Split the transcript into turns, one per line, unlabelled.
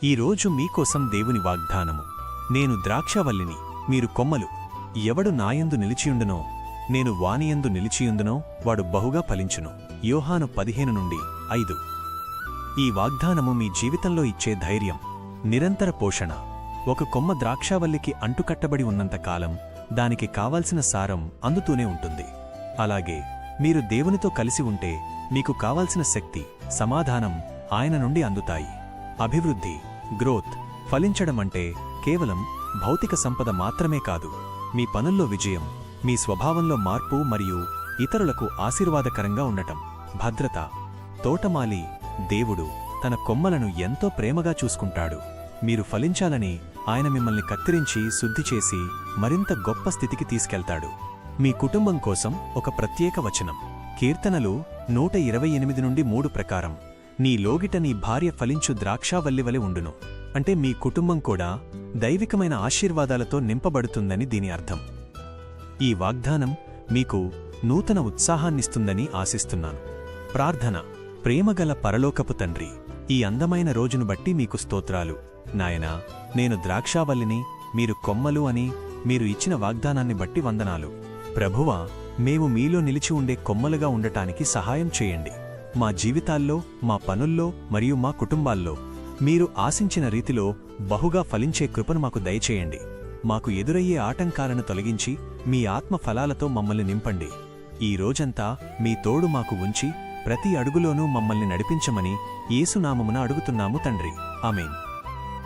ఈరోజు మీకోసం దేవుని వాగ్దానము. నేను ద్రాక్షవల్లిని, మీరు కొమ్మలు. ఎవడు నాయందు నిలిచియుండునో, నేను వానియందు నిలిచియుందునో వాడు బహుగా ఫలించును. యోహాను 15:5. ఈ వాగ్దానము మీ జీవితంలో ఇచ్చే ధైర్యం, నిరంతర పోషణ. ఒక కొమ్మ ద్రాక్షావల్లికి అంటుకట్టబడి ఉన్నంతకాలం దానికి కావాల్సిన సారం అందుతూనే ఉంటుంది. అలాగే మీరు దేవునితో కలిసి ఉంటే మీకు కావాల్సిన శక్తి, సమాధానం ఆయన నుండి అందుతాయి. అభివృద్ధి, గ్రోత్, ఫలించడమంటే కేవలం భౌతిక సంపద మాత్రమే కాదు. మీ పనుల్లో విజయం, మీ స్వభావంలో మార్పు మరియు ఇతరులకు ఆశీర్వాదకరంగా ఉండటం. భద్రత. తోటమాలి దేవుడు తన కొమ్మలను ఎంతో ప్రేమగా చూసుకుంటాడు. మీరు ఫలించాలని ఆయన మిమ్మల్ని కత్తిరించి శుద్ధి చేసి మరింత గొప్ప స్థితికి తీసుకెళ్తాడు. మీ కుటుంబం కోసం ఒక ప్రత్యేక వచనం. కీర్తనలు 128:3 ప్రకారం, నీ లోగిట నీ భార్య ఫలించు ద్రాక్షావల్లివలె ఉండును. అంటే మీ కుటుంబం కూడా దైవికమైన ఆశీర్వాదాలతో నింపబడుతుందని దీని అర్థం. ఈ వాగ్దానం మీకు నూతన ఉత్సాహాన్నిస్తుందని ఆశిస్తున్నాను. ప్రార్థన. ప్రేమగల పరలోకపు తండ్రి, ఈ అందమైన రోజును బట్టి మీకు స్తోత్రాలు. నాయనా, నేను ద్రాక్షావల్లిని, మీరు కొమ్మలు అని మీరు ఇచ్చిన వాగ్దానాన్ని బట్టి వందనాలు. ప్రభువా, మేము మీలో నిలిచి ఉండే కొమ్మలుగా ఉండటానికి సహాయం చేయండి. మా జీవితాల్లో, మా పనుల్లో మరియు మా కుటుంబాల్లో మీరు ఆశించిన రీతిలో బహుగా ఫలించే కృపను మాకు దయచేయండి. మాకు ఎదురయ్యే ఆటంకాలను తొలగించి మీ ఆత్మ ఫలాలతో మమ్మల్ని నింపండి. ఈ రోజంతా మీ తోడు మాకు ఉంచి ప్రతి అడుగులోనూ మమ్మల్ని నడిపించమని యేసునామమున అడుగుతున్నాము తండ్రి. ఆమేన్.